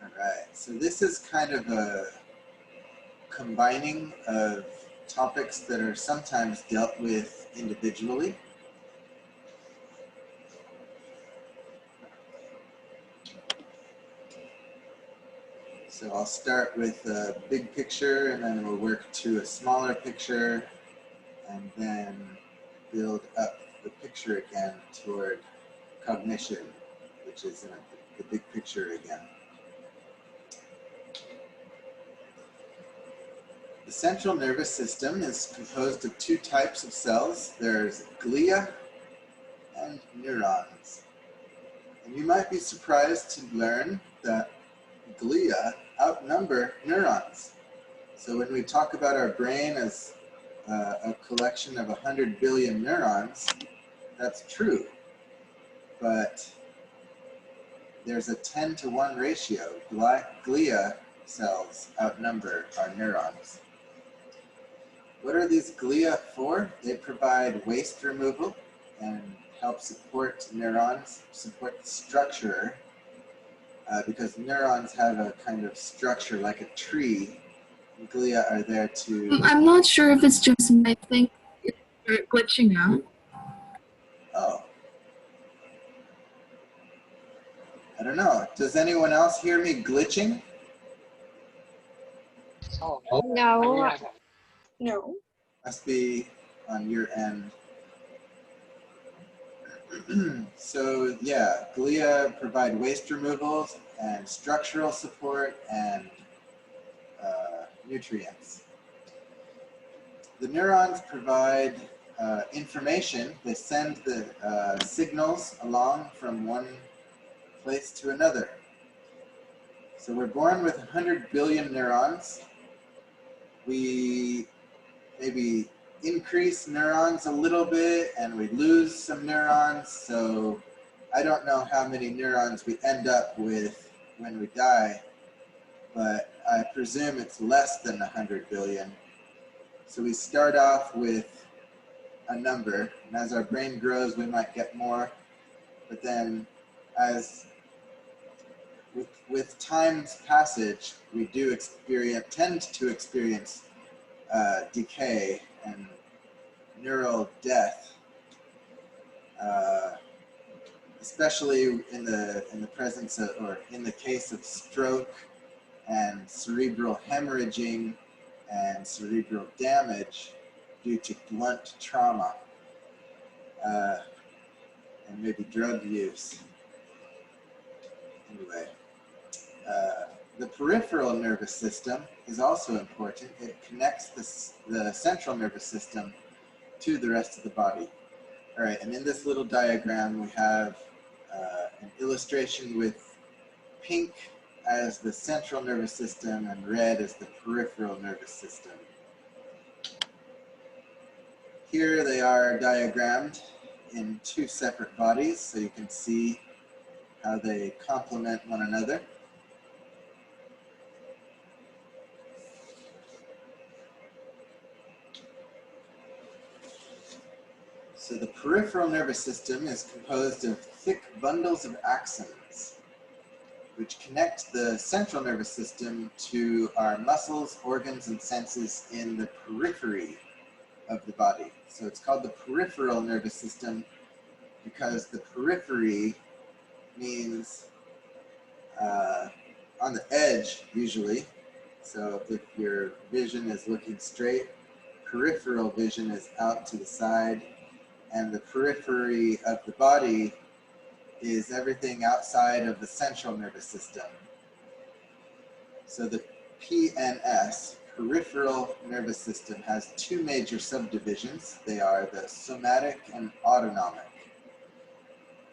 All right, so this is kind of a combining of topics that are sometimes dealt with individually. So I'll start with a big picture and then we'll work to a smaller picture and then build up the picture again toward cognition, which is in the big picture again. The central nervous system is composed of two types of cells. There's glia and neurons. And you might be surprised to learn that glia outnumber neurons. So when we talk about our brain as a collection of 100 billion neurons, that's true. But there's a 10-to-1 ratio. Glia cells outnumber our neurons. What are these glia for? They provide waste removal and help support neurons, support the structure, because neurons have a kind of structure like a tree. Glia are there to... I'm not sure if it's just me. I think you're glitching out. Oh. I don't know. Does anyone else hear me glitching? No. No. Must be on your end. So yeah, glia provide waste removals and structural support and nutrients. The neurons provide information. They send the signals along from one place to another. So we're born with 100 billion neurons. We maybe increase neurons a little bit and we lose some neurons. So I don't know how many neurons we end up with when we die, but I presume it's less than 100 billion. So we start off with a number, and as our brain grows, we might get more. But then as with time's passage, we do tend to experience decay and neural death, especially in the presence of, or in the case of stroke and cerebral hemorrhaging and cerebral damage due to blunt trauma and maybe drug use. Anyway. The peripheral nervous system is also important. It connects the central nervous system to the rest of the body. All right, and in this little diagram, we have an illustration with pink as the central nervous system and red as the peripheral nervous system. Here they are diagrammed in two separate bodies, so you can see how they complement one another. So the peripheral nervous system is composed of thick bundles of axons, which connect the central nervous system to our muscles, organs, and senses in the periphery of the body. So it's called the peripheral nervous system because the periphery means on the edge, usually. So if your vision is looking straight, peripheral vision is out to the side, and the periphery of the body is everything outside of the central nervous system. So the PNS, peripheral nervous system, has two major subdivisions. They are the somatic and autonomic.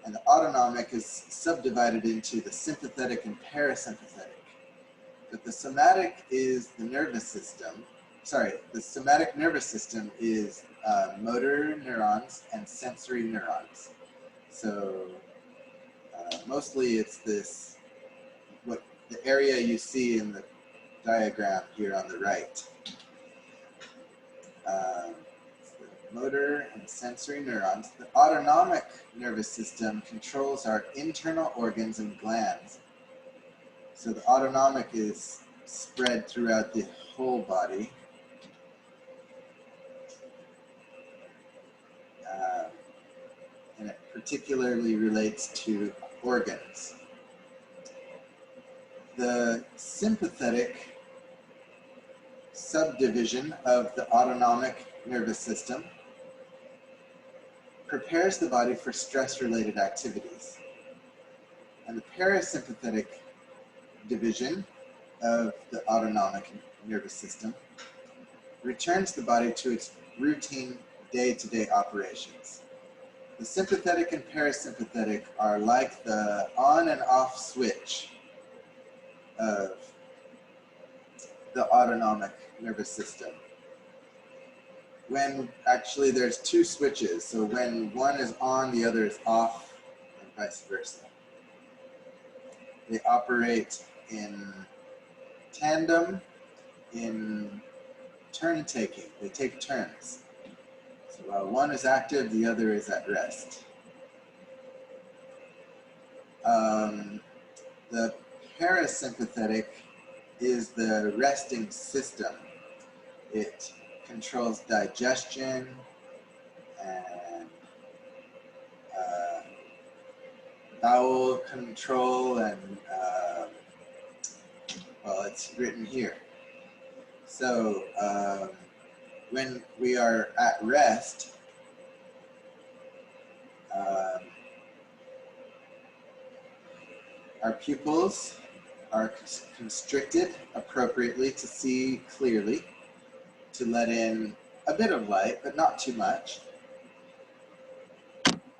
And the autonomic is subdivided into the sympathetic and parasympathetic. But the somatic is the nervous system. Sorry, the somatic nervous system is motor neurons and sensory neurons. So mostly it's this, what the area you see in the diagram here on the right. Motor and sensory neurons. The autonomic nervous system controls our internal organs and glands. So the autonomic is spread throughout the whole body. And it particularly relates to organs. The sympathetic subdivision of the autonomic nervous system prepares the body for stress-related activities. And the parasympathetic division of the autonomic nervous system returns the body to its routine day-to-day operations. The sympathetic and parasympathetic are like the on and off switch of the autonomic nervous system. When actually there's two switches, so when one is on, the other is off, and vice versa. They operate in tandem, in turn taking. They take turns. So while one is active, the other is at rest. The parasympathetic is the resting system. It controls digestion and bowel control, and well, it's written here. So when we are at rest, our pupils are constricted appropriately to see clearly, to let in a bit of light, but not too much.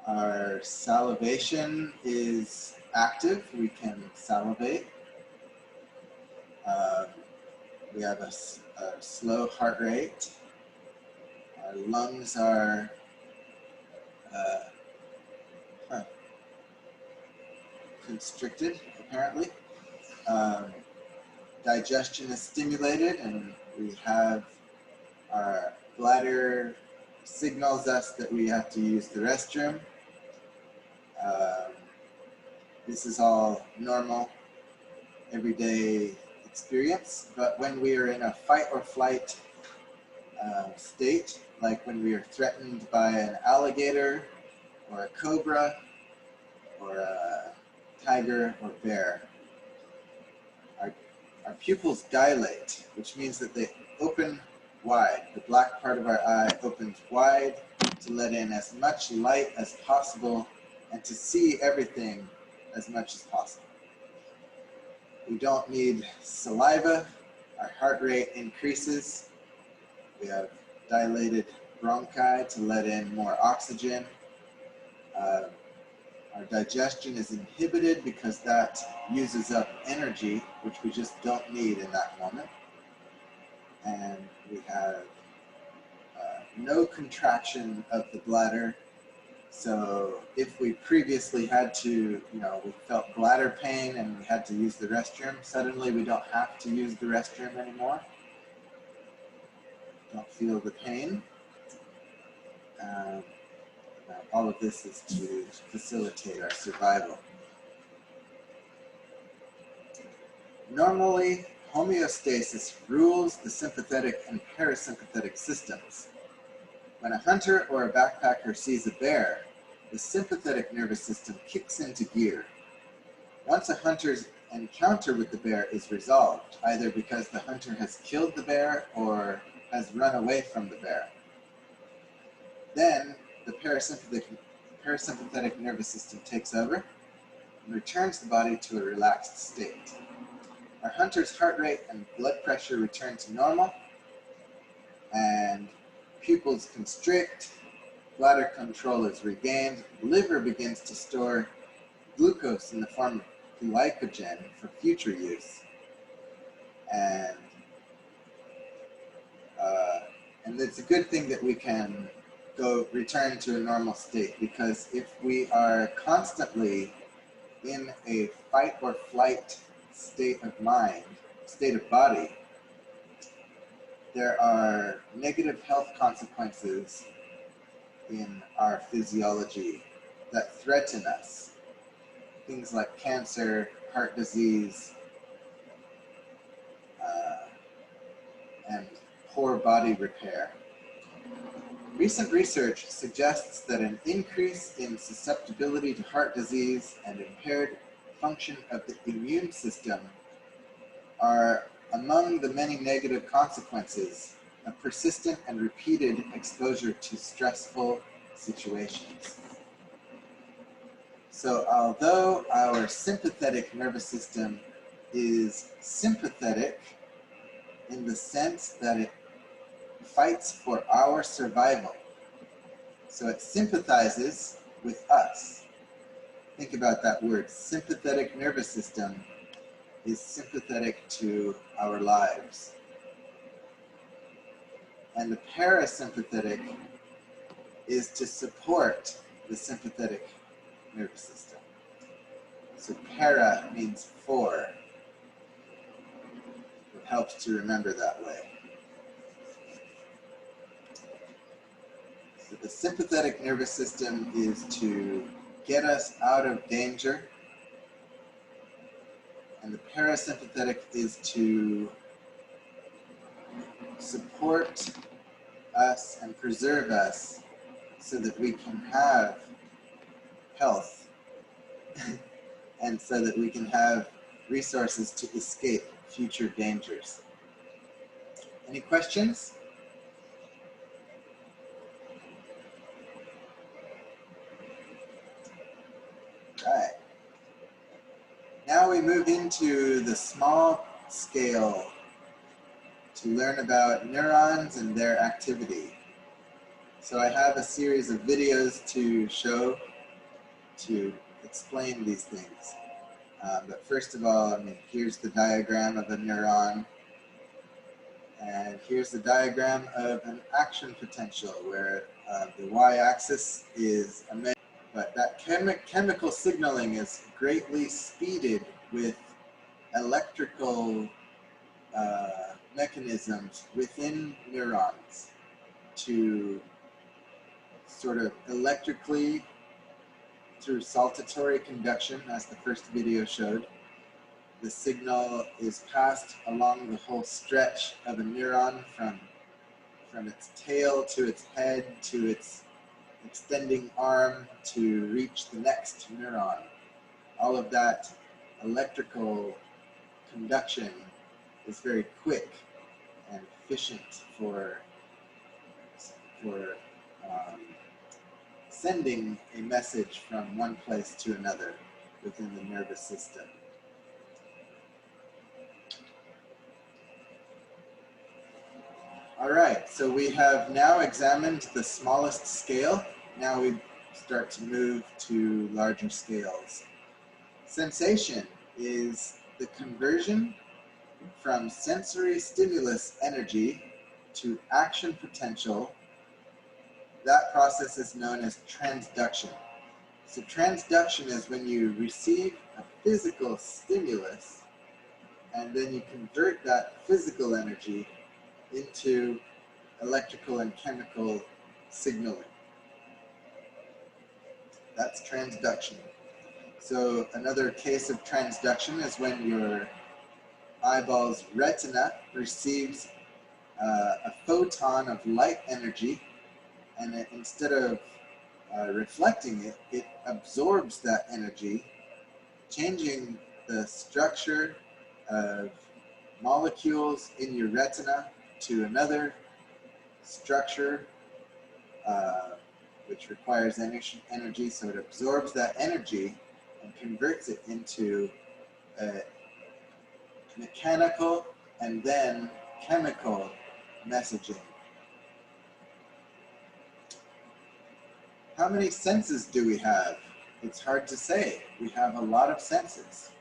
Our salivation is active. We can salivate. We have a slow heart rate. Our lungs are constricted, apparently. Digestion is stimulated, and we have our bladder signals us that we have to use the restroom. This is all normal, everyday experience, but when we are in a fight or flight state, like when we are threatened by an alligator or a cobra or a tiger or bear, our pupils dilate, which means that they open wide. The black part of our eye opens wide to let in as much light as possible and to see everything as much as possible. We don't need saliva. Our heart rate increases. We have dilated bronchi to let in more oxygen. Our digestion is inhibited because that uses up energy, which we just don't need in that moment. And we have no contraction of the bladder. So if we previously had to, we felt bladder pain and we had to use the restroom, suddenly we don't have to use the restroom anymore. Don't feel the pain. All of this is to facilitate our survival. Normally, homeostasis rules the sympathetic and parasympathetic systems. When a hunter or a backpacker sees a bear, the sympathetic nervous system kicks into gear. Once a hunter's encounter with the bear is resolved, either because the hunter has killed the bear or has run away from the bear, then the parasympathetic nervous system takes over and returns the body to a relaxed state. Our hunter's heart rate and blood pressure return to normal, and pupils constrict, bladder control is regained, liver begins to store glucose in the form of glycogen for future use. And it's a good thing that we can return to a normal state, because if we are constantly in a fight or flight state of mind, state of body, there are negative health consequences in our physiology that threaten us. Things like cancer, heart disease, and poor body repair. Recent research suggests that an increase in susceptibility to heart disease and impaired function of the immune system are among the many negative consequences of persistent and repeated exposure to stressful situations. So although our sympathetic nervous system is sympathetic in the sense that it fights for our survival, so it sympathizes with us. Think about that word. Sympathetic nervous system is sympathetic to our lives. And the parasympathetic is to support the sympathetic nervous system. So para means for. It helps to remember that way. So the sympathetic nervous system is to get us out of danger, and the parasympathetic is to support us and preserve us so that we can have health and so that we can have resources to escape future dangers. Any questions? Right. Now we move into the small scale to learn about neurons and their activity. So I have a series of videos to show to explain these things. But first of all, here's the diagram of a neuron. And here's the diagram of an action potential where the y-axis is a measure. But that chemical signaling is greatly speeded with electrical mechanisms within neurons to sort of electrically, through saltatory conduction, as the first video showed, the signal is passed along the whole stretch of a neuron from its tail to its head to its extending arm to reach the next neuron. All of that electrical conduction is very quick and efficient for sending a message from one place to another within the nervous system. All right, so we have now examined the smallest scale. Now we start to move to larger scales. Sensation is the conversion from sensory stimulus energy to action potential. That process is known as transduction. So transduction is when you receive a physical stimulus and then you convert that physical energy into electrical and chemical signaling. That's transduction. So another case of transduction is when your eyeball's retina receives a photon of light energy, and instead of reflecting it, it absorbs that energy, changing the structure of molecules in your retina to another structure which requires energy, so it absorbs that energy and converts it into mechanical and then chemical messaging. How many senses do we have? It's hard to say. We have a lot of senses.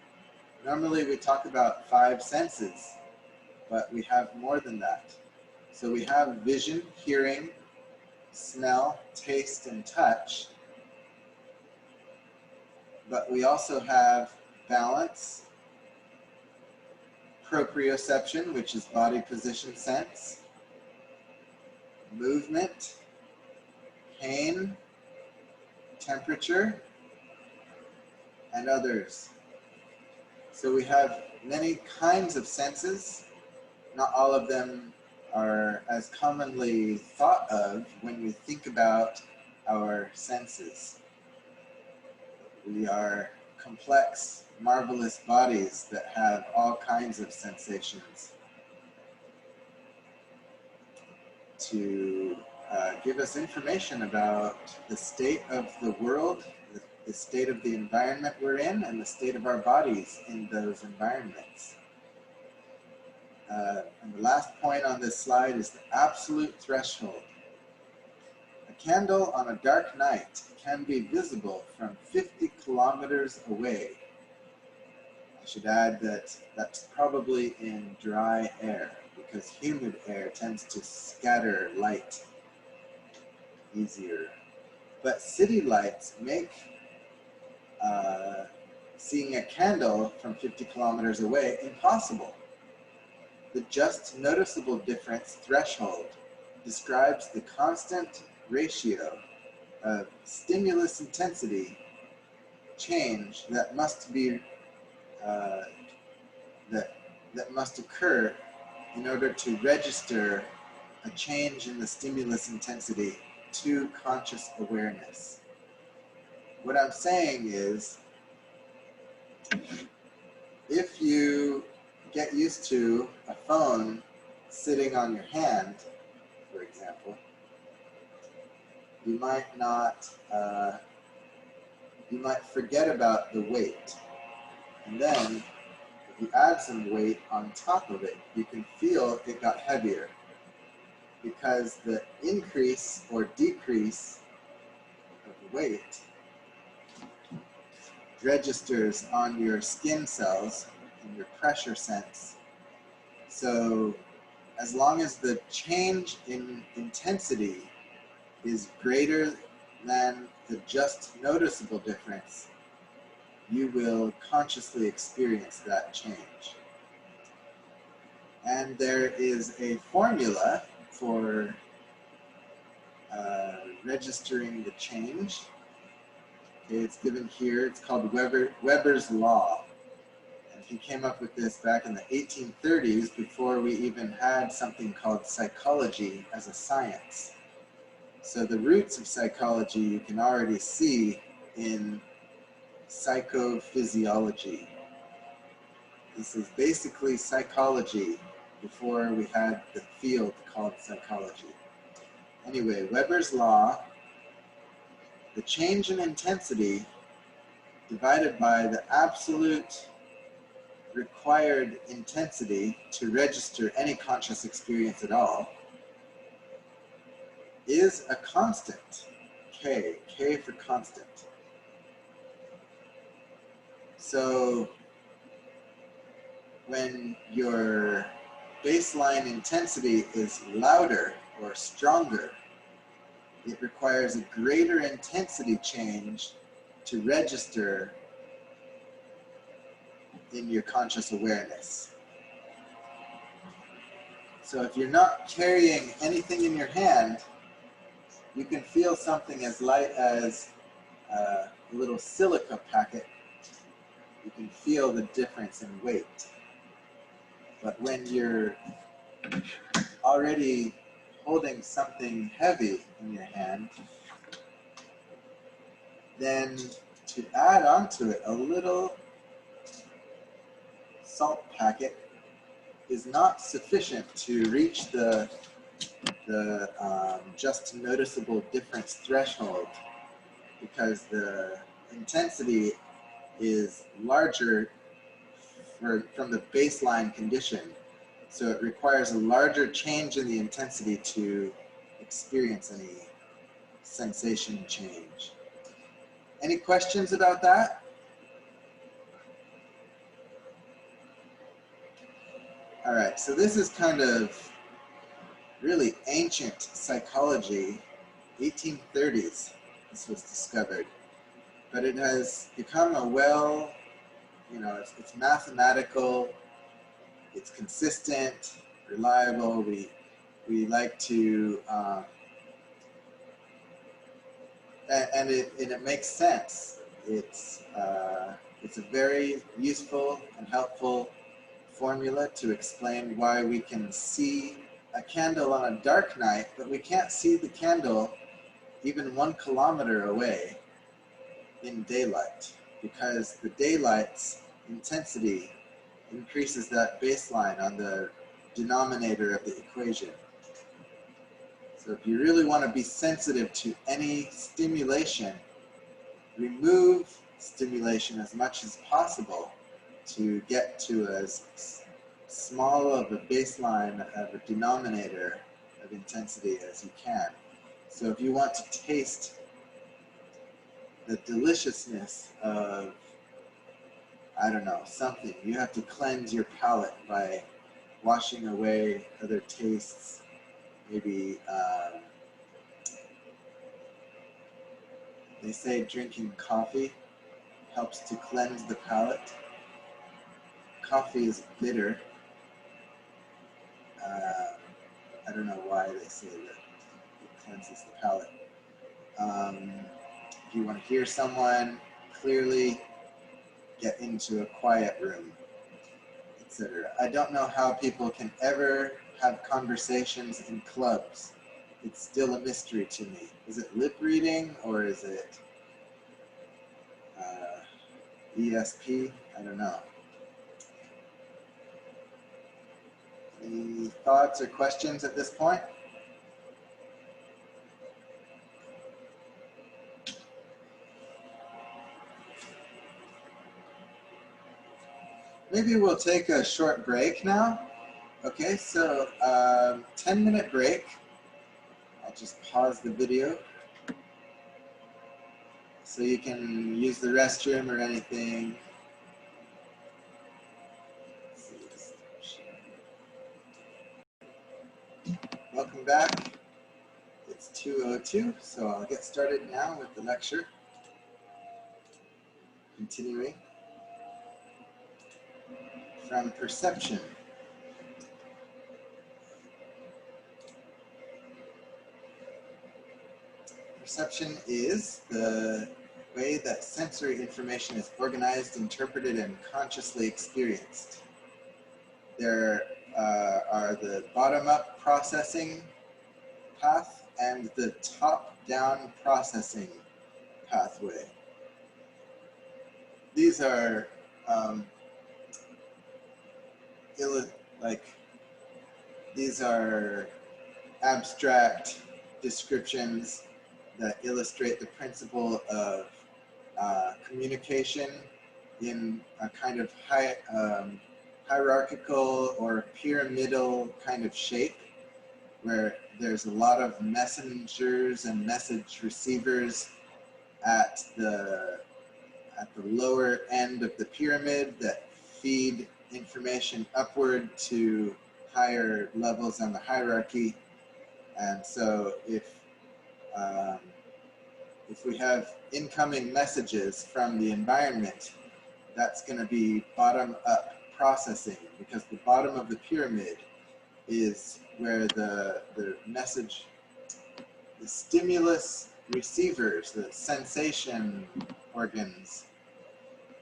Normally we talk about 5 senses, but we have more than that. So we have vision, hearing, smell, taste, and touch. But we also have balance, proprioception, which is body position sense, movement, pain, temperature, and others. So we have many kinds of senses. Not all of them are as commonly thought of when we think about our senses. We are complex, marvelous bodies that have all kinds of sensations to give us information about the state of the world, the state of the environment we're in, and the state of our bodies in those environments. And the last point on this slide is the absolute threshold. A candle on a dark night can be visible from 50 kilometers away. I should add that that's probably in dry air, because humid air tends to scatter light easier. But city lights make seeing a candle from 50 kilometers away impossible. The just noticeable difference threshold describes the constant ratio of stimulus intensity change that must be that must occur in order to register a change in the stimulus intensity to conscious awareness. What I'm saying is, if you get used to a phone sitting on your hand, for example, you might forget about the weight. And then, if you add some weight on top of it, you can feel it got heavier, because the increase or decrease of the weight registers on your skin cells and your pressure sense. So as long as the change in intensity is greater than the just noticeable difference, you will consciously experience that change. And there is a formula for registering the change. It's given here. It's called Weber's Law. And he came up with this back in the 1830s, before we even had something called psychology as a science. So the roots of psychology you can already see in psychophysiology. This is basically psychology before we had the field called psychology. Anyway, Weber's Law, the change in intensity divided by the absolute required intensity to register any conscious experience at all, is a constant, K for constant. So when your baseline intensity is louder or stronger, it requires a greater intensity change to register in your conscious awareness. So if you're not carrying anything in your hand, you can feel something as light as a little silica packet. You can feel the difference in weight. But when you're already holding something heavy in your hand, then to add onto it a little salt packet is not sufficient to reach the just noticeable difference threshold, because the intensity is larger from the baseline condition. So it requires a larger change in the intensity to experience any sensation change. Any questions about that? All right, so this is kind of really ancient psychology. 1830s this was discovered, but it has become a it's mathematical, it's consistent, reliable. We like to and it makes sense. It's a very useful and helpful formula to explain why we can see a candle on a dark night, but we can't see the candle even 1 kilometer away in daylight, because the daylight's intensity increases that baseline on the denominator of the equation. So if you really want to be sensitive to any stimulation, remove stimulation as much as possible to get to as small of a baseline of a denominator of intensity as you can. So if you want to taste the deliciousness of, I don't know, something, you have to cleanse your palate by washing away other tastes. Maybe they say drinking coffee helps to cleanse the palate. Coffee is bitter. I don't know why they say that it cleanses the palate. If you want to hear someone clearly, get into a quiet room, etc. I don't know how people can ever have conversations in clubs. It's still a mystery to me. Is it lip reading or is it ESP? I don't know. Any thoughts or questions at this point? Maybe we'll take a short break now. Okay, so 10-minute break. I'll just pause the video so you can use the restroom or anything. Welcome back. It's 2:02, so I'll get started now with the lecture. Continuing from perception. Perception is the way that sensory information is organized, interpreted, and consciously experienced. There are the bottom-up processing path and the top-down processing pathway. These are abstract descriptions that illustrate the principle of communication in a kind of hierarchical or pyramidal kind of shape, where there's a lot of messengers and message receivers at the lower end of the pyramid that feed information upward to higher levels on the hierarchy. And so if we have incoming messages from the environment, that's going to be bottom-up processing, because the bottom of the pyramid is where the message, the stimulus receivers, the sensation organs,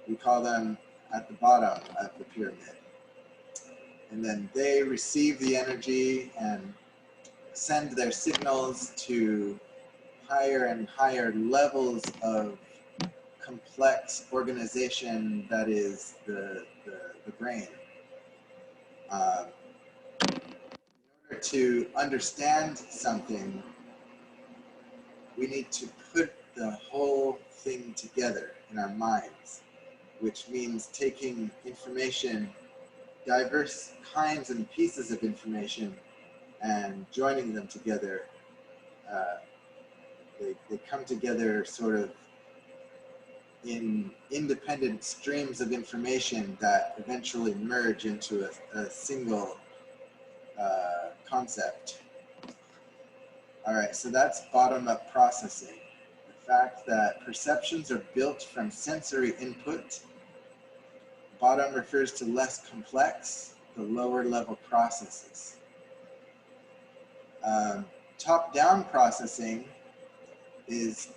we call them at the bottom of the pyramid. And then they receive the energy and send their signals to higher and higher levels of complex organization that is the brain. In order to understand something, we need to put the whole thing together in our minds, which means taking information, diverse kinds and pieces of information, and joining them together. They come together sort of in independent streams of information that eventually merge into a single concept. All right, so that's bottom-up processing. The fact that perceptions are built from sensory input. Bottom refers to less complex, the lower level processes. Top-down processing is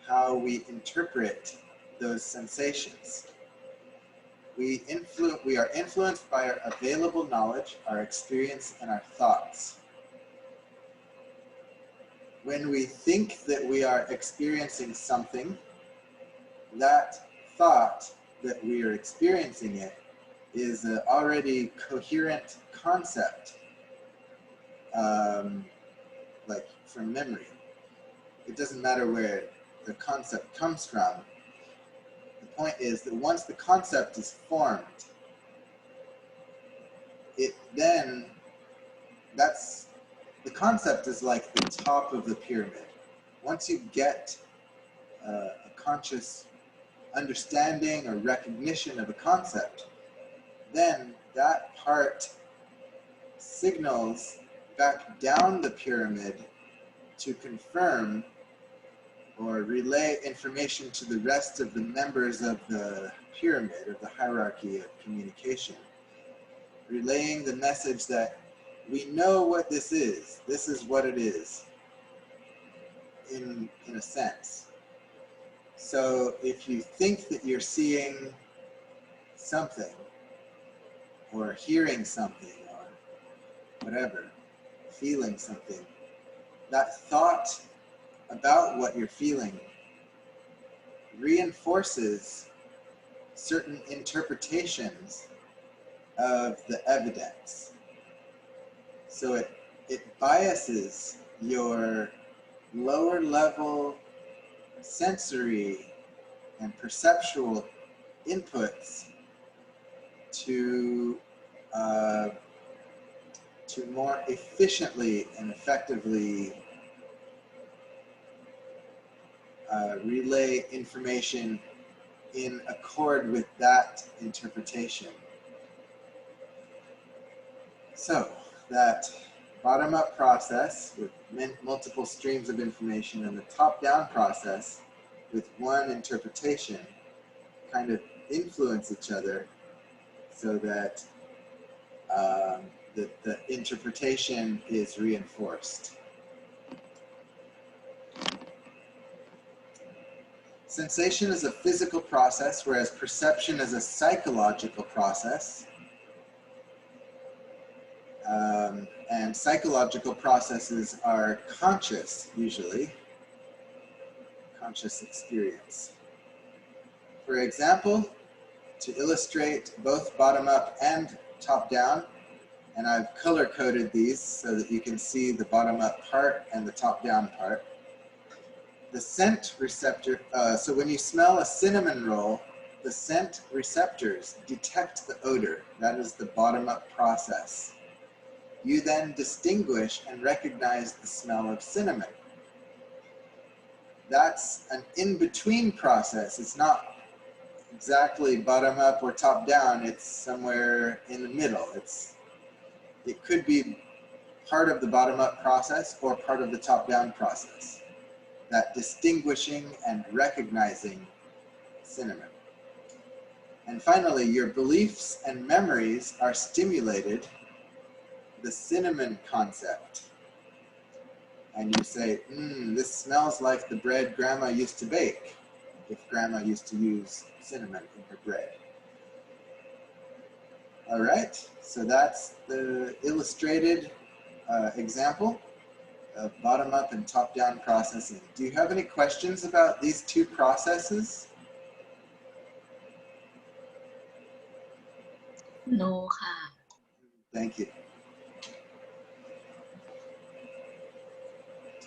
how we interpret those sensations. we are influenced by our available knowledge, our experience, and our thoughts. When we think that we are experiencing something, that thought that we are experiencing it is an already coherent concept, like from memory. It doesn't matter where the concept comes from. The point is that once the concept is formed, the concept is like the top of the pyramid. Once you get a conscious understanding or recognition of a concept, then that part signals back down the pyramid to confirm or relay information to the rest of the members of the pyramid, of the hierarchy of communication, relaying the message that we know what this is what it is, in a sense. So if you think that you're seeing something, or hearing something, or whatever, feeling something, that thought about what you're feeling reinforces certain interpretations of the evidence. So it biases your lower level sensory and perceptual inputs to more efficiently and effectively relay information in accord with that interpretation. So that bottom-up process with multiple streams of information and the top-down process with one interpretation kind of influence each other so that the interpretation is reinforced. Sensation is a physical process, whereas perception is a psychological process. And psychological processes are conscious, usually, conscious experience. For example, to illustrate both bottom-up and top-down, and I've color-coded these so that you can see the bottom-up part and the top-down part. The scent receptor, so when you smell a cinnamon roll, the scent receptors detect the odor. That is the bottom-up process. You then distinguish and recognize the smell of cinnamon. That's an in-between process. It's not exactly bottom-up or top-down. It's somewhere in the middle. It could be part of the bottom-up process or part of the top-down process. That distinguishing and recognizing cinnamon. And finally, your beliefs and memories are stimulated, the cinnamon concept. And you say, this smells like the bread Grandma used to bake, if Grandma used to use cinnamon in her bread. All right, so that's the illustrated example of bottom-up and top-down processing. Do you have any questions about these two processes? No,ค่ะ. Thank you.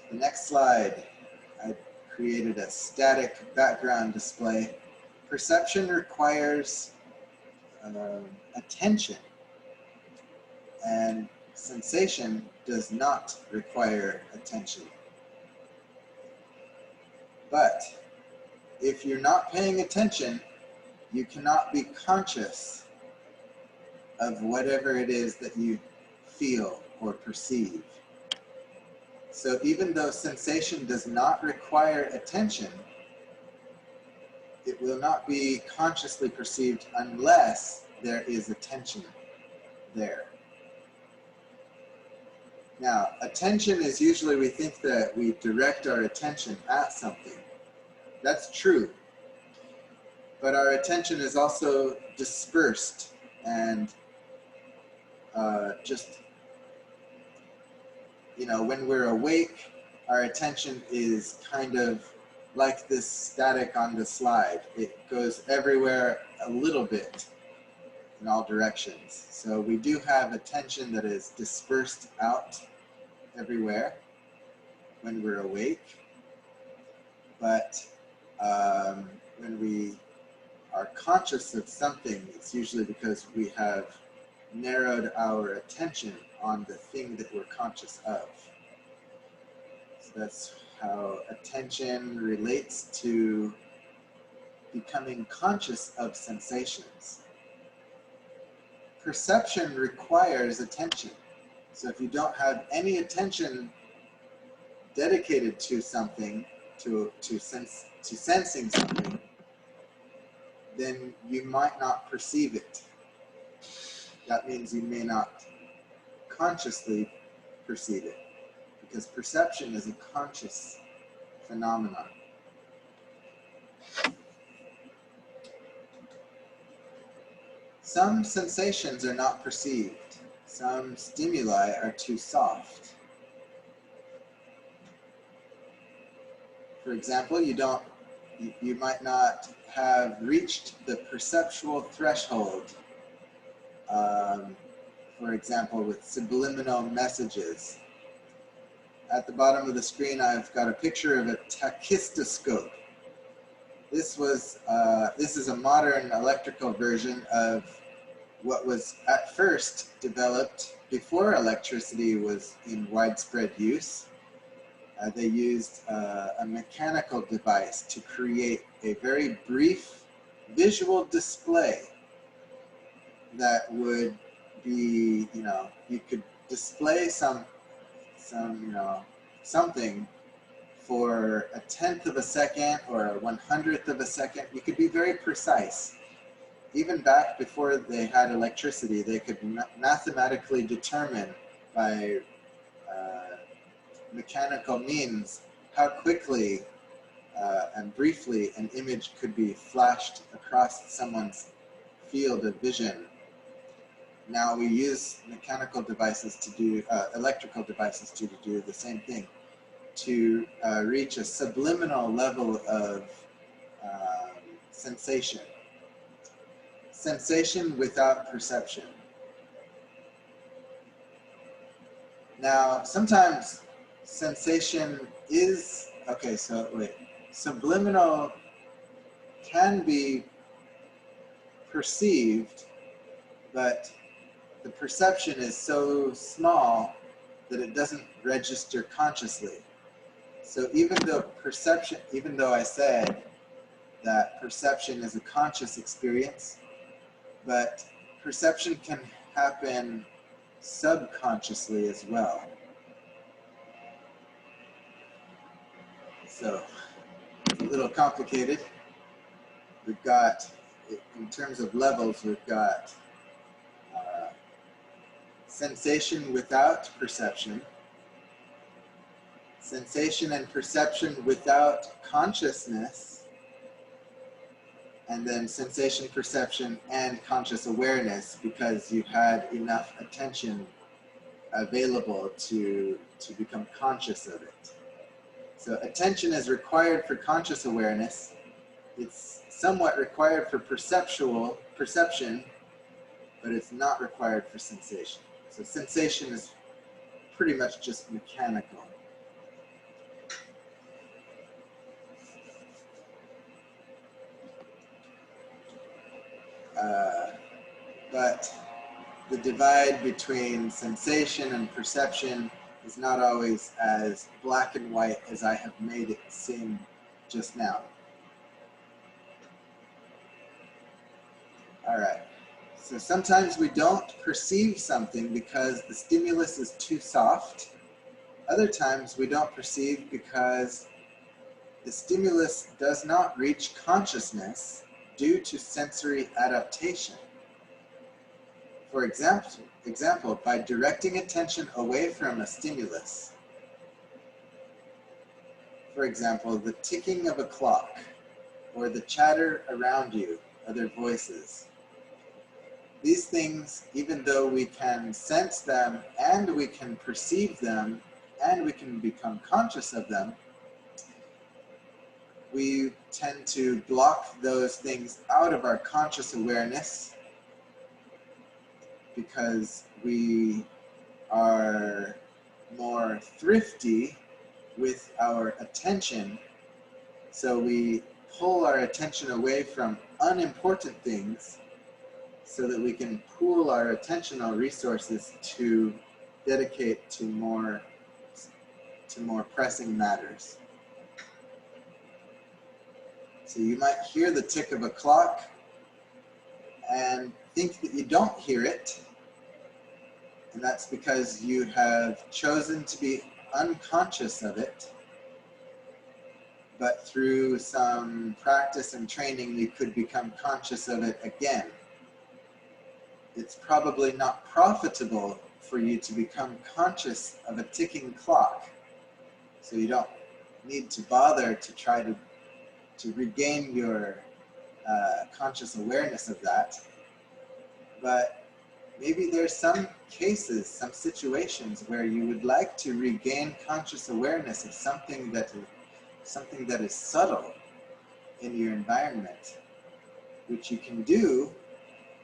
The next slide, I created a static background display. Perception requires attention, and sensation does not require attention. But if you're not paying attention, you cannot be conscious of whatever it is that you feel or perceive. So even though sensation does not require attention, it will not be consciously perceived unless there is attention there. Now, attention is usually, we think that we direct our attention at something. That's true. but our attention is also dispersed and just, you know, when we're awake, our attention is kind of like this static on the slide. It goes everywhere a little bit in all directions. So we do have attention that is dispersed out everywhere when we're awake, but when we are conscious of something, it's usually because we have narrowed our attention on the thing that we're conscious of. So that's how attention relates to becoming conscious of sensations. Perception requires attention. So if you don't have any attention dedicated to something, to sensing something, then you might not perceive it. That means you may not consciously perceive it, because perception is a conscious phenomenon. Some sensations are not perceived. Some stimuli are too soft. For example, you might not have reached the perceptual threshold, for example, with subliminal messages. At the bottom of the screen, I've got a picture of a tachistoscope. This is a modern electrical version of what was at first developed before electricity was in widespread use. They used a mechanical device to create a very brief visual display that would be, you know, you could display something for 1/10 of a second or a 100th of a second. You could be very precise. Even back before they had electricity, they could mathematically determine by mechanical means how quickly and briefly an image could be flashed across someone's field of vision. Now we use mechanical devices to do, electrical devices to do the same thing, to reach a subliminal level of sensation. Sensation without perception. Now, sometimes sensation is, okay, so wait, subliminal can be perceived, but the perception is so small that it doesn't register consciously. So even though I said that perception is a conscious experience, but perception can happen subconsciously as well. So it's a little complicated. We've got, in terms of levels, we've got sensation without perception, sensation and perception without consciousness, and then sensation, perception, and conscious awareness, because you had enough attention available to become conscious of it. So attention is required for conscious awareness. It's somewhat required for perception, but it's not required for sensation. So sensation is pretty much just mechanical. But the divide between sensation and perception is not always as black and white as I have made it seem just now. All right. So sometimes we don't perceive something because the stimulus is too soft. Other times we don't perceive because the stimulus does not reach consciousness due to sensory adaptation. For example, by directing attention away from a stimulus, for example, the ticking of a clock, or the chatter around you, other voices. These things, even though we can sense them and we can perceive them and we can become conscious of them, we tend to block those things out of our conscious awareness because we are more thrifty with our attention. So we pull our attention away from unimportant things so that we can pool our attentional resources to dedicate to more pressing matters. So you might hear the tick of a clock and think that you don't hear it, and that's because you have chosen to be unconscious of it. But through some practice and training, you could become conscious of it again. It's probably not profitable for you to become conscious of a ticking clock, so you don't need to bother to try to regain your conscious awareness of that. But maybe there's some cases, some situations where you would like to regain conscious awareness of something that is subtle in your environment, which you can do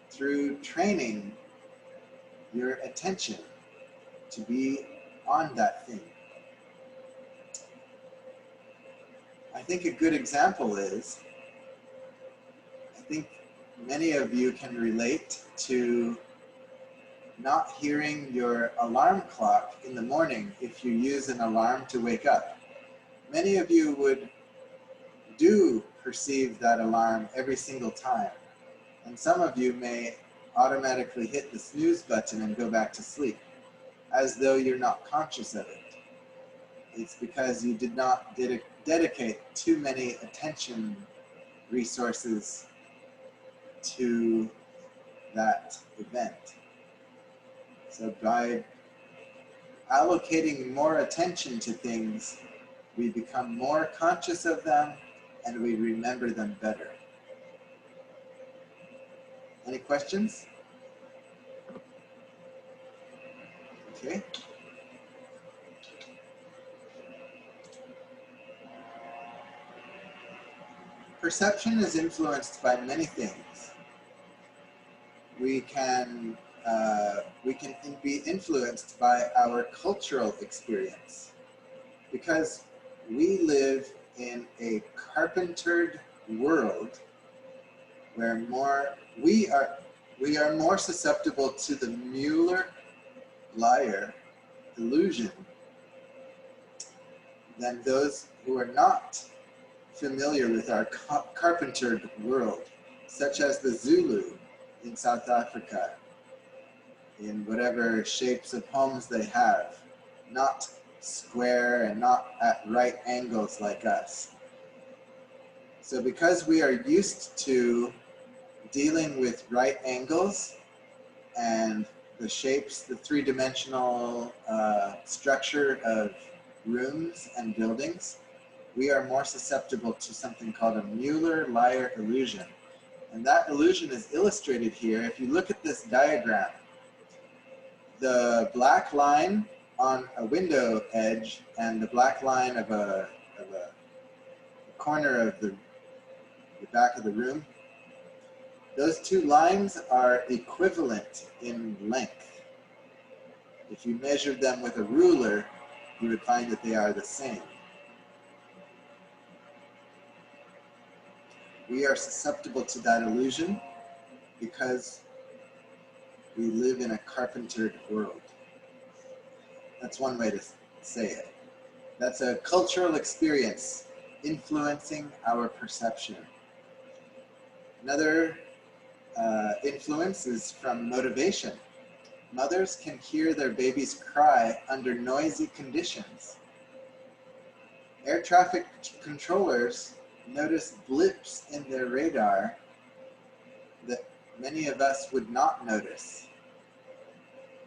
through training your attention to be on that thing. I think a good example is, I think many of you can relate to not hearing your alarm clock in the morning if you use an alarm to wake up. Many of you do perceive that alarm every single time. And some of you may automatically hit the snooze button and go back to sleep, as though you're not conscious of it. It's because you did not dedicate too many attention resources to that event. So by allocating more attention to things, we become more conscious of them and we remember them better. Any questions? Okay. Perception is influenced by many things. We can be influenced by our cultural experience, because we live in a carpentered world where we are more susceptible to the Mueller-Lyer illusion than those who are not familiar with our carpentered world, such as the Zulu in South Africa, in whatever shapes of homes they have, not square and not at right angles like us. So because we are used to dealing with right angles and the shapes, the three-dimensional structure of rooms and buildings, we are more susceptible to something called a Mueller-Lyer illusion. And that illusion is illustrated here. If you look at this diagram, the black line on a window edge and the black line of a corner of the back of the room, those two lines are equivalent in length. If you measured them with a ruler, you would find that they are the same. We are susceptible to that illusion because we live in a carpentered world. That's one way to say it. That's a cultural experience influencing our perception. Another influence is from motivation. Mothers can hear their babies cry under noisy conditions. Air traffic controllers notice blips in their radar that many of us would not notice.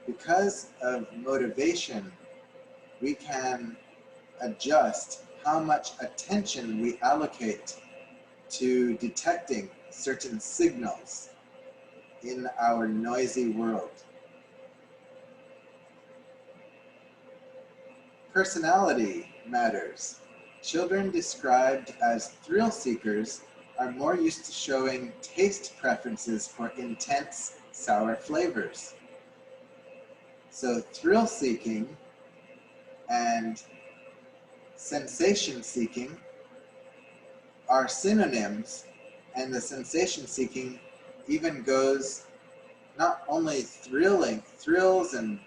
Because of motivation, we can adjust how much attention we allocate to detecting certain signals in our noisy world. Personality matters. Children described as thrill seekers are more used to showing taste preferences for intense, sour flavors. So thrill seeking and sensation seeking are synonyms, and the sensation seeking even goes not only thrills and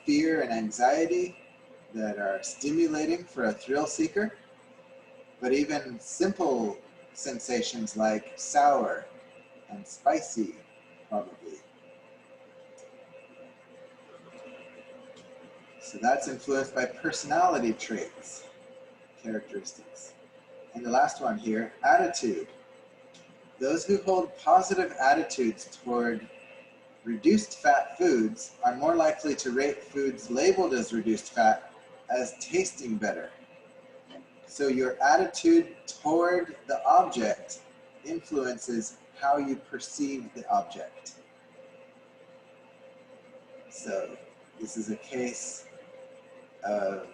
fear and anxiety that are stimulating for a thrill seeker, but even simple sensations like sour and spicy, probably. So that's influenced by personality traits, characteristics. And the last one here, attitude. Those who hold positive attitudes toward reduced fat foods are more likely to rate foods labeled as reduced fat as tasting better. So your attitude toward the object influences how you perceive the object. So this is a case of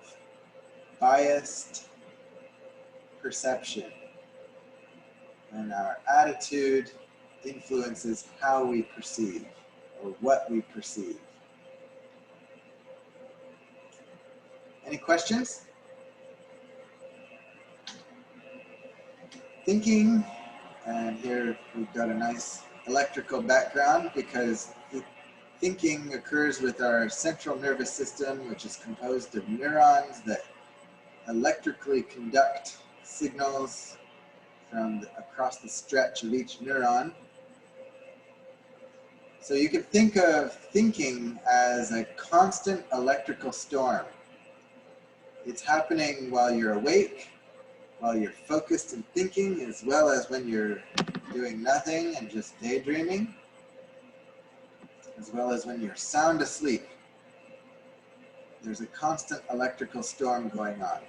biased perception, and our attitude influences how we perceive or what we perceive. Any questions? Thinking, and here we've got a nice electrical background because thinking occurs with our central nervous system, which is composed of neurons that electrically conduct signals from across the stretch of each neuron. So you could think of thinking as a constant electrical storm. It's happening while you're awake, while you're focused and thinking, as well as when you're doing nothing and just daydreaming, as well as when you're sound asleep. There's a constant electrical storm going on.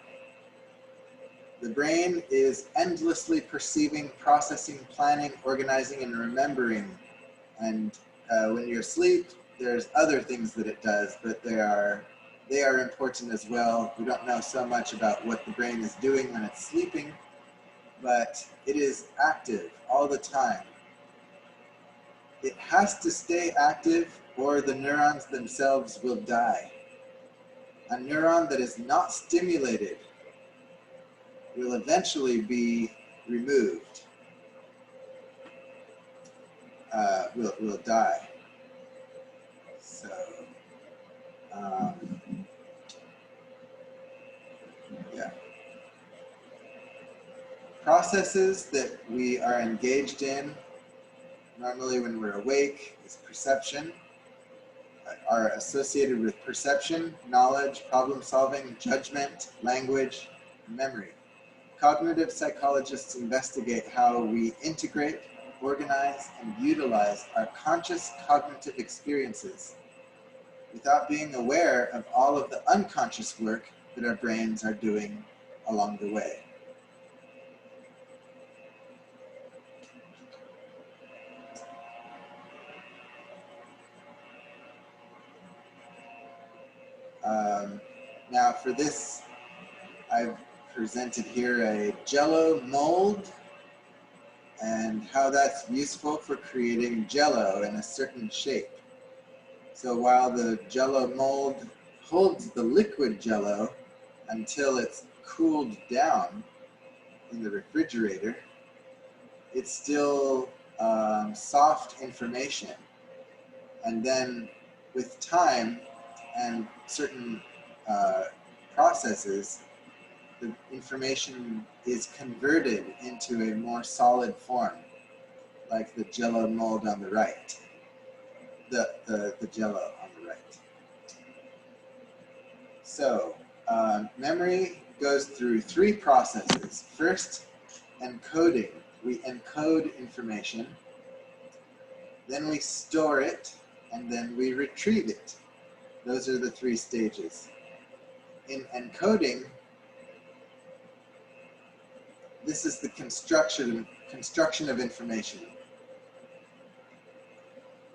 The brain is endlessly perceiving, processing, planning, organizing, and remembering. And when you're asleep, there's other things that it does, but they are important as well. We don't know so much about what the brain is doing when it's sleeping, but it is active all the time. It has to stay active or the neurons themselves will die. A neuron that is not stimulated will eventually be removed, will die. So, yeah. Processes that we are engaged in, normally when we're awake, is perception, are associated with perception, knowledge, problem solving, judgment, language, and memory. Cognitive psychologists investigate how we integrate, organize, and utilize our conscious cognitive experiences without being aware of all of the unconscious work that our brains are doing along the way. Now for this, I've presented here a Jell-O mold and how that's useful for creating Jell-O in a certain shape. So while the Jell-O mold holds the liquid Jell-O until it's cooled down in the refrigerator, it's still soft information. And then with time and certain processes, the information is converted into a more solid form, like the Jell-O mold on the right, the Jell-O on the right. So memory goes through three processes. First, encoding. We encode information, then we store it, and then we retrieve it. Those are the three stages. In encoding, This is the construction of information.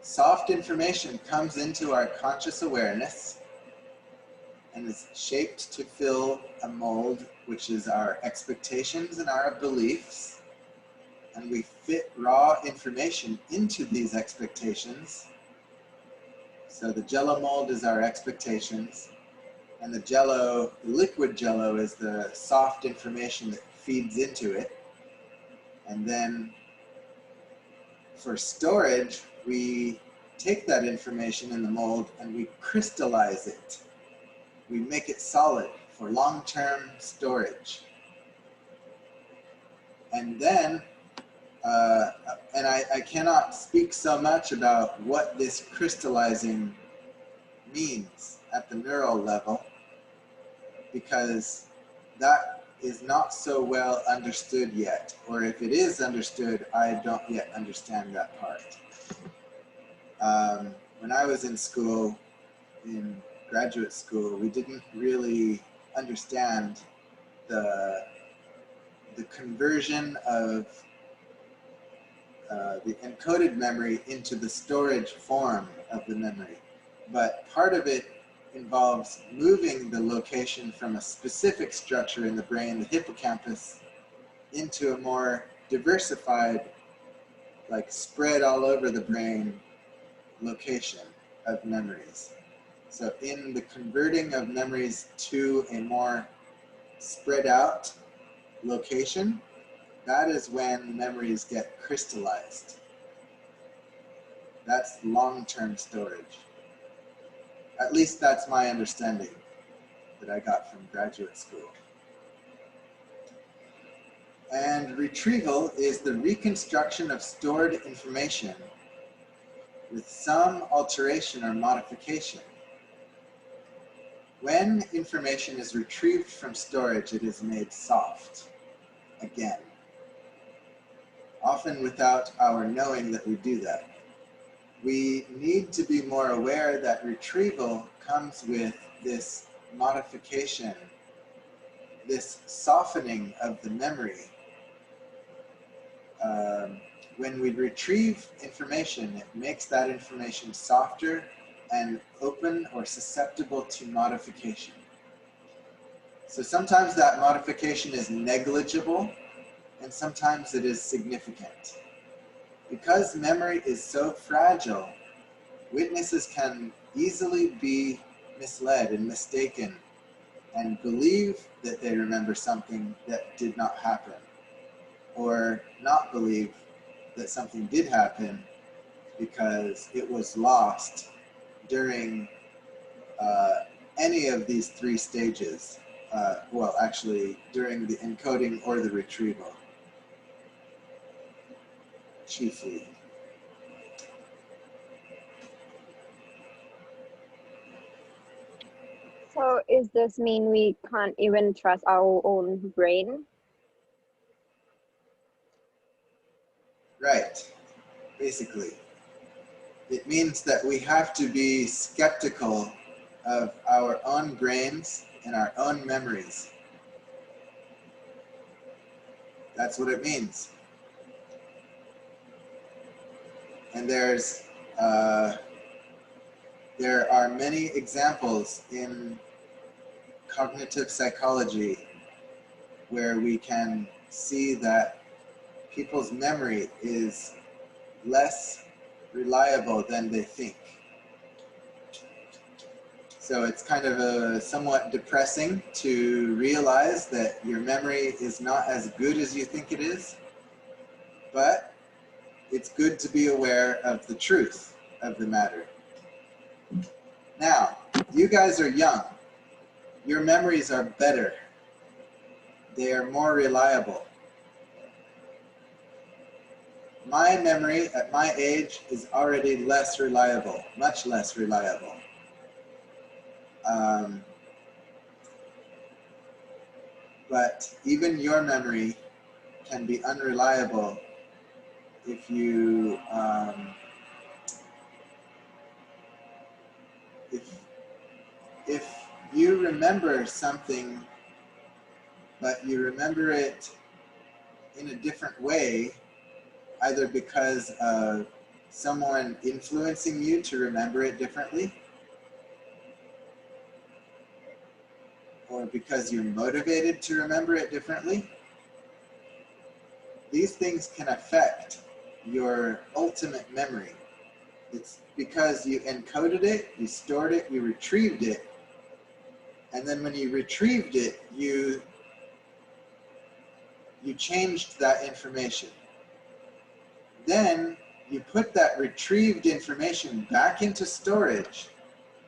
Soft information comes into our conscious awareness and is shaped to fill a mold, which is our expectations and our beliefs. And we fit raw information into these expectations. So the Jello mold is our expectations, and the Jello, the liquid Jello, is the soft information that feeds into it. And then for storage, we take that information in the mold and we crystallize it. We make it solid for long-term storage. And then, and I cannot speak so much about what this crystallizing means at the neural level, because that is not so well understood yet. Or if it is understood, I don't yet understand that part. When I was in school, in graduate school, we didn't really understand the conversion of the encoded memory into the storage form of the memory. But part of it involves moving the location from a specific structure in the brain, the hippocampus, into a more diversified, like spread all over the brain location of memories. So in the converting of memories to a more spread out location, that is when memories get crystallized. That's long-term storage. At least that's my understanding that I got from graduate school. And retrieval is the reconstruction of stored information with some alteration or modification. When information is retrieved from storage, it is made soft again, often without our knowing that we do that. We need to be more aware that retrieval comes with this modification, this softening of the memory. When we retrieve information, it makes that information softer and open or susceptible to modification. So sometimes that modification is negligible, and sometimes it is significant. Because memory is so fragile, witnesses can easily be misled and mistaken and believe that they remember something that did not happen, or not believe that something did happen because it was lost during any of these three stages. Well, actually, during the encoding or the retrieval, chiefly. So does this mean we can't even trust our own brain? Right, basically. It means that we have to be skeptical of our own brains and our own memories. That's what it means. And there are many examples in cognitive psychology where we can see that people's memory is less reliable than they think. So it's kind of somewhat depressing to realize that your memory is not as good as you think it is, but it's good to be aware of the truth of the matter. Now, you guys are young. Your memories are better. They are more reliable. My memory at my age is already less reliable, much less reliable. But even your memory can be unreliable if you if you remember something, but you remember it in a different way, either because of someone influencing you to remember it differently, or because you're motivated to remember it differently, these things can affect your ultimate memory. It's because you encoded it, you stored it, you retrieved it, and then when you retrieved it, you changed that information. Then you put that retrieved information back into storage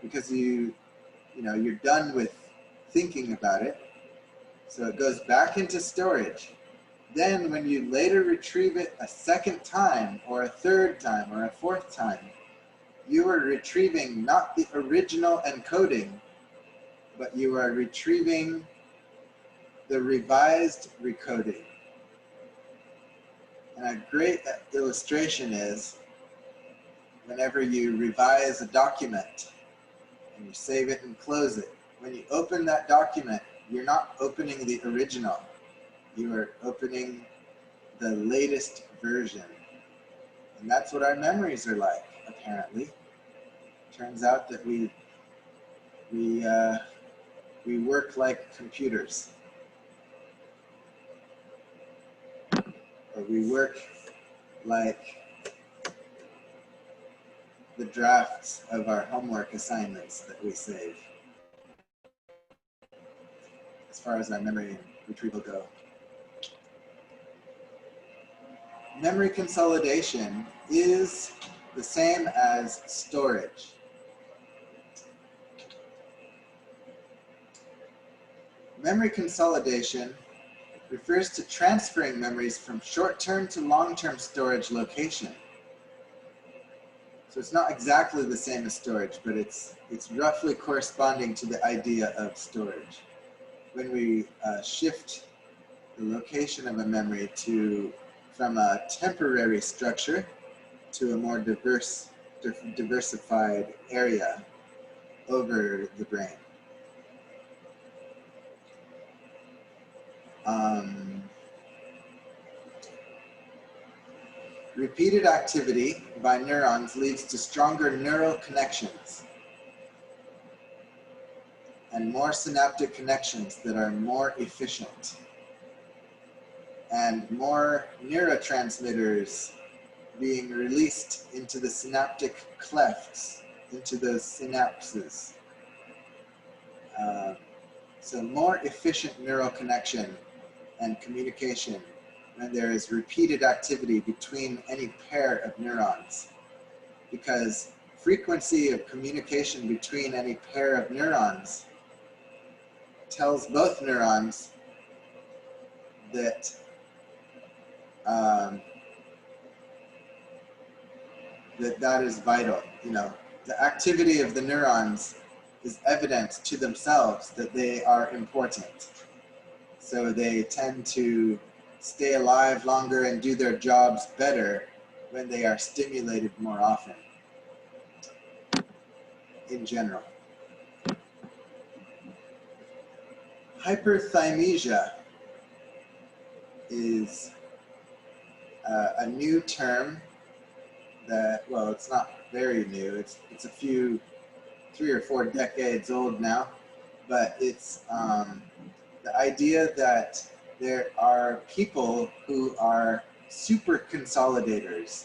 because you're done with thinking about it. So it goes back into storage. Then when you later retrieve it a second time or a third time or a fourth time, you are retrieving not the original encoding, but you are retrieving the revised recoding. And a great illustration is whenever you revise a document and you save it and close it, when you open that document, you're not opening the original. You are opening the latest version. And that's what our memories are like, apparently. Turns out that we work like computers. Or we work like the drafts of our homework assignments that we save, as far as our memory and retrieval go. Memory consolidation is the same as storage. Memory consolidation refers to transferring memories from short-term to long-term storage location. So it's not exactly the same as storage, but it's roughly corresponding to the idea of storage. When we shift the location of a memory from a temporary structure to a more diversified area over the brain. Repeated activity by neurons leads to stronger neural connections and more synaptic connections that are more efficient, and more neurotransmitters being released into the synaptic clefts, into those synapses. So more efficient neural connection and communication when there is repeated activity between any pair of neurons. Because frequency of communication between any pair of neurons tells both neurons that that is vital. The activity of the neurons is evident to themselves that they are important. So they tend to stay alive longer and do their jobs better when they are stimulated more often, in general. Hyperthymesia is a new term that, well, it's not very new. It's a few, 3 or 4 decades old now, but it's the idea that there are people who are super consolidators.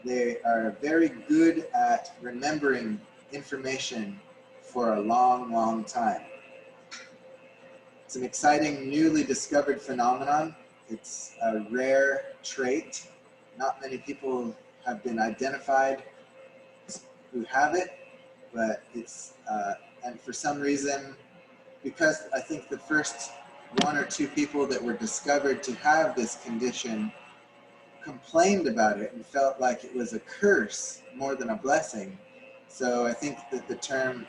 They are very good at remembering information for a long, long time. It's an exciting, newly discovered phenomenon. It's a rare trait. Not many people have been identified who have it, but it's, and for some reason, because I think the first 1 or 2 people that were discovered to have this condition complained about it and felt like it was a curse more than a blessing. So I think that the term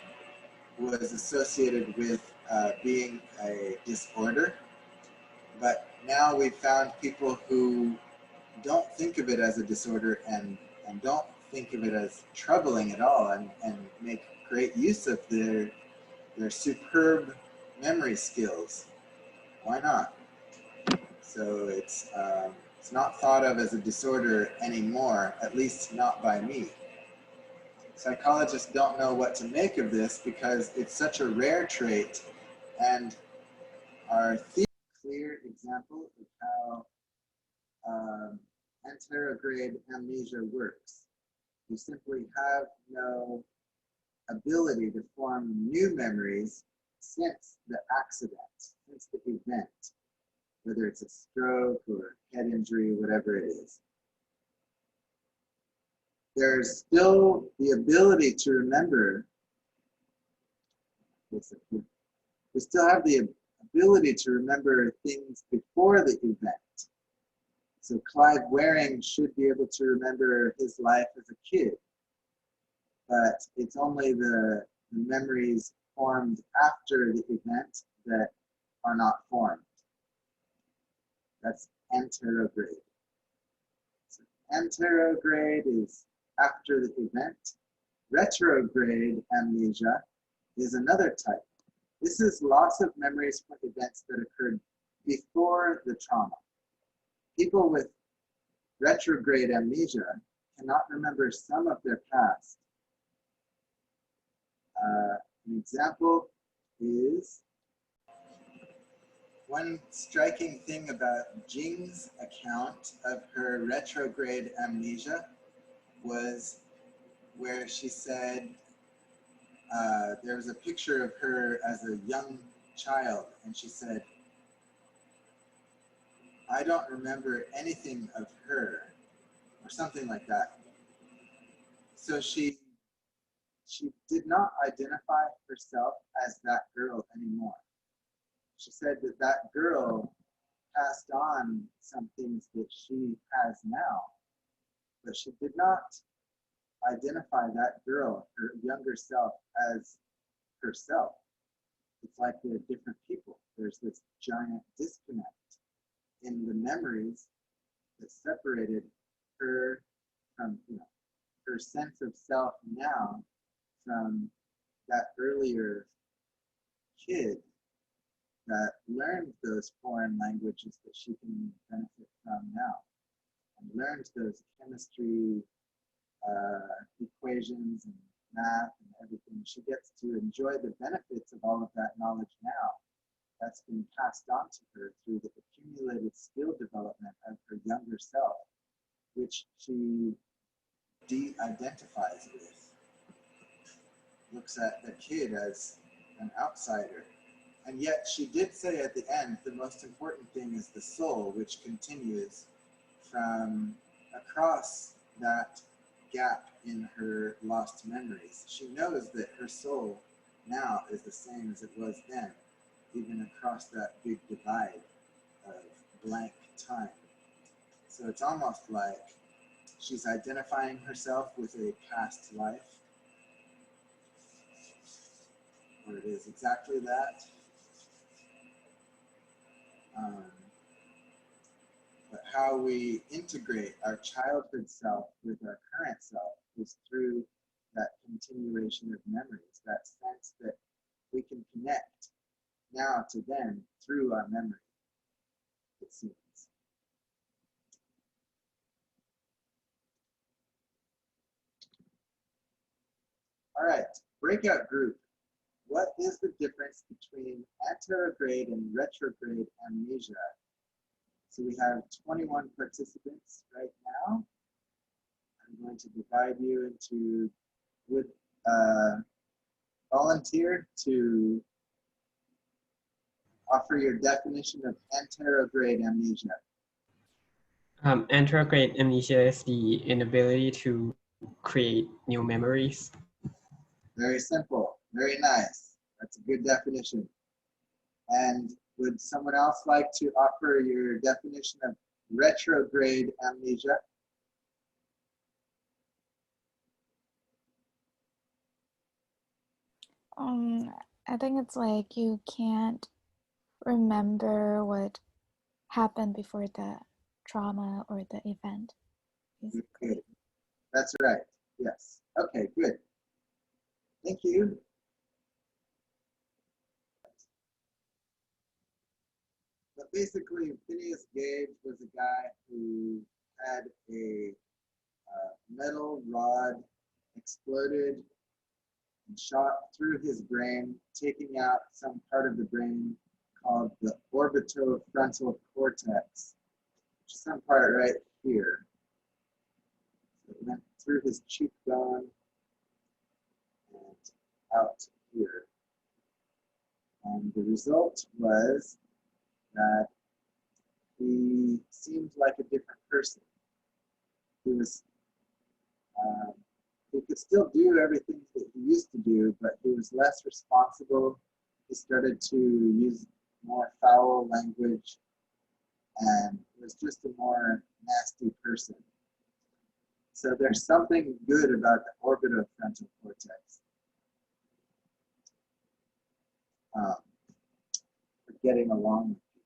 was associated with being a disorder. But now we've found people who don't think of it as a disorder and don't think of it as troubling at all, and make great use of their superb memory skills. Why not? So it's not thought of as a disorder anymore, at least not by me. Psychologists don't know what to make of this because it's such a rare trait, and our clear example of how anterograde amnesia works. You simply have no ability to form new memories since the accident, since the event, whether it's a stroke or head injury, whatever it is. There's still the ability to remember. We still have the ability to remember things before the event. So Clive Waring should be able to remember his life as a kid, but it's only the memories formed after the event that are not formed. That's anterograde. So anterograde is after the event. Retrograde amnesia is another type. This is loss of memories from events that occurred before the trauma. People with retrograde amnesia cannot remember some of their past. An example is one striking thing about Jing's account of her retrograde amnesia was where she said there was a picture of her as a young child, and she said, "I don't remember anything of her," or something like that. So she did not identify herself as that girl anymore. She said that that girl passed on some things that she has now, but she did not identify that girl, her younger self, as herself. It's like they're different people. There's this giant disconnect in the memories that separated her from, her sense of self now from that earlier kid that learned those foreign languages that she can benefit from now, and learned those chemistry equations and math and everything. She gets to enjoy the benefits of all of that knowledge now. That's been passed on to her through the accumulated skill development of her younger self, which she de-identifies with. Looks at the kid as an outsider. And yet she did say at the end, the most important thing is the soul, which continues from across that gap in her lost memories. She knows that her soul now is the same as it was then, even across that big divide of blank time. So it's almost like she's identifying herself with a past life, or it is exactly that. But how we integrate our childhood self with our current self is through that continuation of memories, that sense that we can connect now to then through our memory, it seems. All right, breakout group. What is the difference between anterograde and retrograde amnesia? So we have 21 participants right now. I'm going to divide you into, would volunteer to offer your definition of anterograde amnesia. Anterograde amnesia is the inability to create new memories. Very simple, very nice. That's a good definition. And would someone else like to offer your definition of retrograde amnesia? I think it's like you can't remember what happened before the trauma or the event, basically. Good. That's right. Yes. Okay, good. Thank you. But basically, Phineas Gage was a guy who had a metal rod exploded and shot through his brain, taking out some part of the brain called the orbitofrontal cortex, which is some part right here. So it went through his cheekbone and out here. And the result was that he seemed like a different person. He was, he could still do everything that he used to do, but he was less responsible. He started to use more foul language and was just a more nasty person. So there's something good about the orbitofrontal cortex. For getting along with people.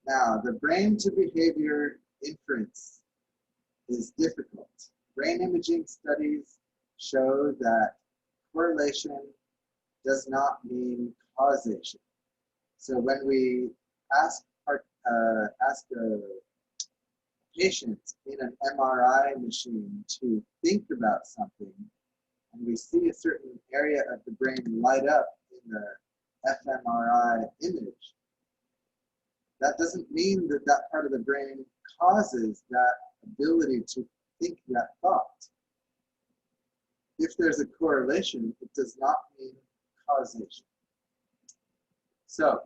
Now, the brain to behavior inference is difficult. Brain imaging studies show that correlation does not mean causation. So when we ask a patient in an MRI machine to think about something, and we see a certain area of the brain light up in the fMRI image, that doesn't mean that that part of the brain causes that ability to think that thought. If there's a correlation, it does not mean causation. So,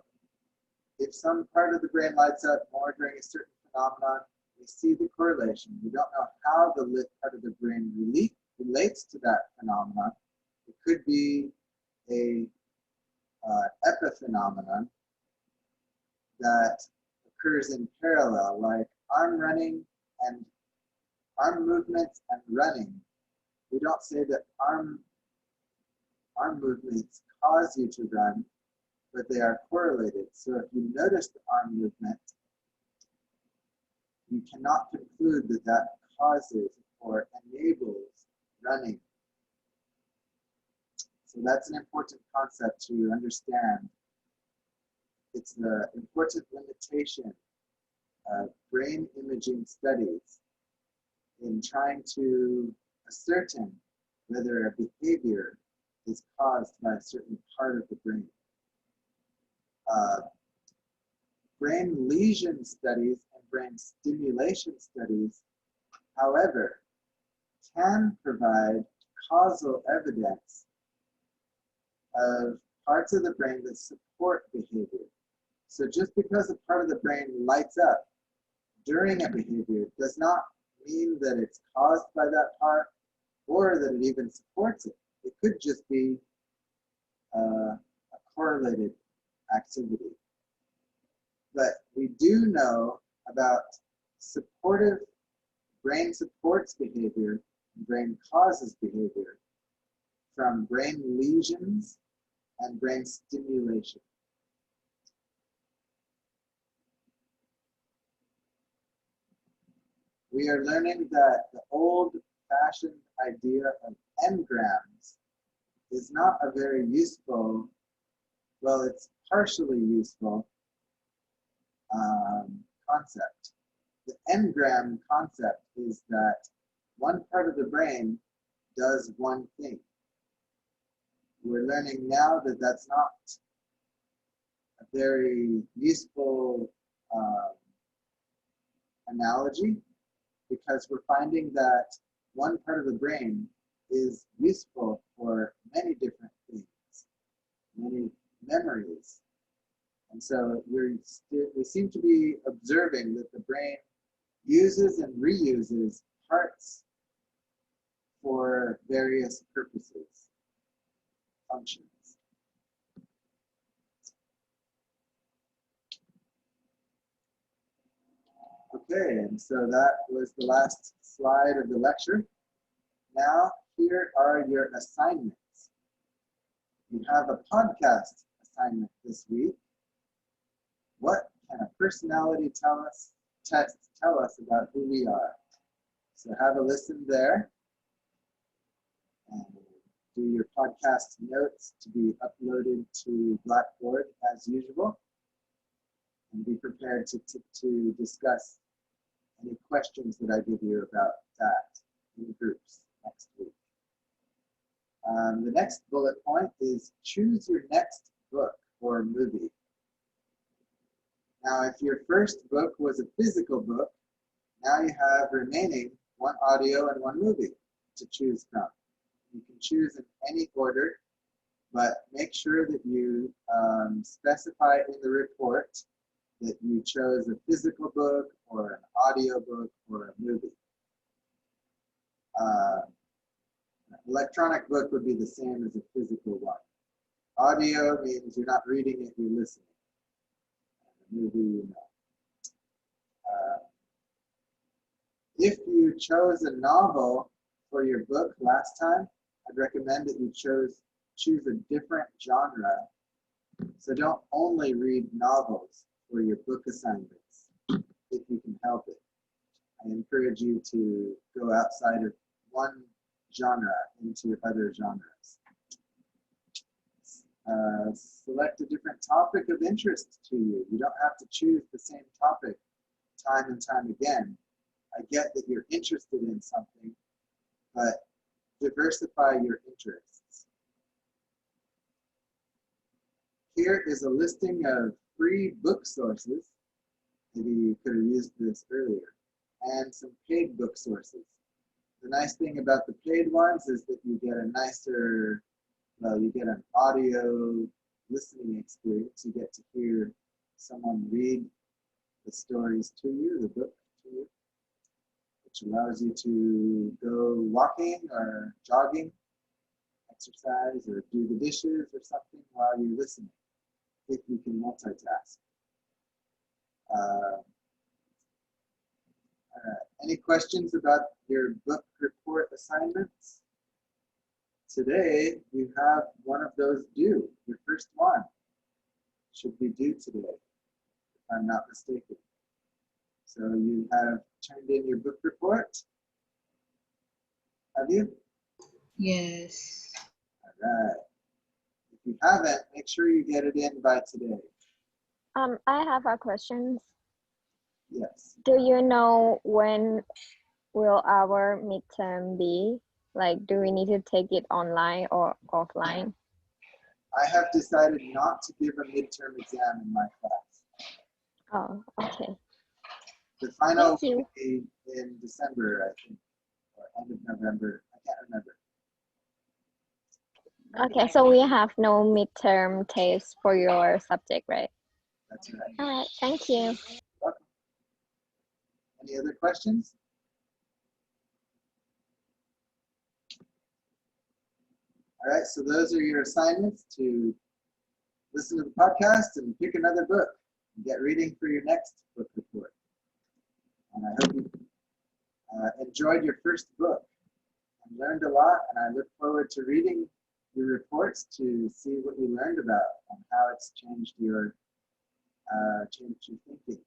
if some part of the brain lights up more during a certain phenomenon, we see the correlation. We don't know how the lit part of the brain relates to that phenomenon. It could be a epiphenomenon that occurs in parallel, like arm movements and running. We don't say that arm movements cause you to run, but they are correlated. So if you notice the arm movement, you cannot conclude that that causes or enables running. So that's an important concept to understand. It's the important limitation of brain imaging studies in trying to ascertain whether a behavior is caused by a certain part of the brain. Brain lesion studies and brain stimulation studies, however, can provide causal evidence of parts of the brain that support behavior. So just because a part of the brain lights up during a behavior does not mean that it's caused by that part or that it even supports it. It could just be a correlated activity. But we do know about supportive brain supports behavior, brain causes behavior from brain lesions and brain stimulation. We are learning that the old-fashioned idea of engrams is not a very useful, well, it's partially useful concept. The engram concept is that one part of the brain does one thing. We're learning now that that's not a very useful analogy, because we're finding that one part of the brain is useful for many different things, many memories. And so we seem to be observing that the brain uses and reuses parts for various purposes, functions. Okay, and so that was the last slide of the lecture. Now, here are your assignments. You have a podcast assignment this week. What can a personality test tell us about who we are? So have a listen there and do your podcast notes to be uploaded to Blackboard as usual. And be prepared to discuss any questions that I give you about that in groups next week. The next bullet point is choose your next book or movie. Now, if your first book was a physical book, now you have remaining one audio and one movie to choose from. You can choose in any order, but make sure that you specify in the report that you chose a physical book or an audio book or a movie. An electronic book would be the same as a physical one. Audio means you're not reading it, you're listening. And a movie, you know. If you chose a novel for your book last time, I'd recommend that you choose a different genre. So don't only read novels for your book assignments, if you can help it. I encourage you to go outside of one genre into other genres. Select a different topic of interest to you. You don't have to choose the same topic time and time again. I get that you're interested in something, but diversify your interests. Here is a listing of free book sources. Maybe you could have used this earlier. And some paid book sources. The nice thing about the paid ones is that you get a nicer, well, you get an audio listening experience. You get to hear someone read the stories to you, the book to you, which allows you to go walking or jogging, exercise, or do the dishes or something while you're listening, if you can multitask. Any questions about your book report assignments? Today, you have one of those due. Your first one should be due today, if I'm not mistaken. So you have turned in your book report? Have you? Yes. All right. If you haven't, make sure you get it in by today. I have a question. Yes. Do you know when will our midterm be? Like, do we need to take it online or offline? I have decided not to give a midterm exam in my class. Oh, okay. The final Thank you. will be in December, I think, or end of November. I can't remember. Okay, so we have no midterm test for your subject, right? That's right. All right, thank you. Welcome. Any other questions? All right, so those are your assignments to listen to the podcast and pick another book and get reading for your next book report. And I hope you enjoyed your first book and learned a lot, and I look forward to reading your reports to see what you learned about and how it's changed your thinking.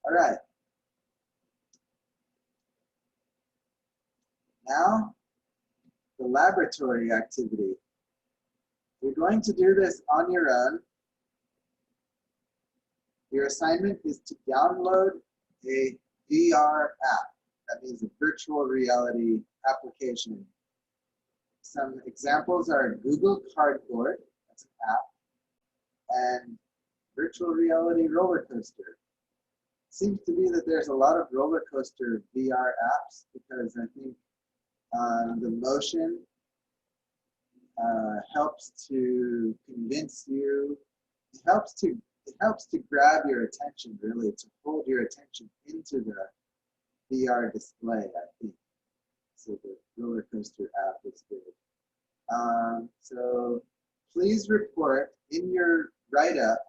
All right. Now, the laboratory activity. You're going to do this on your own. Your assignment is to download a VR app. That means a virtual reality application. Some examples are Google Cardboard, that's an app, and virtual reality roller coaster. Seems to be that there's a lot of roller coaster VR apps because I think the motion helps to convince you. It helps to grab your attention, really, to hold your attention into the VR display, I think. So the roller coaster app is good. So please report in your write-up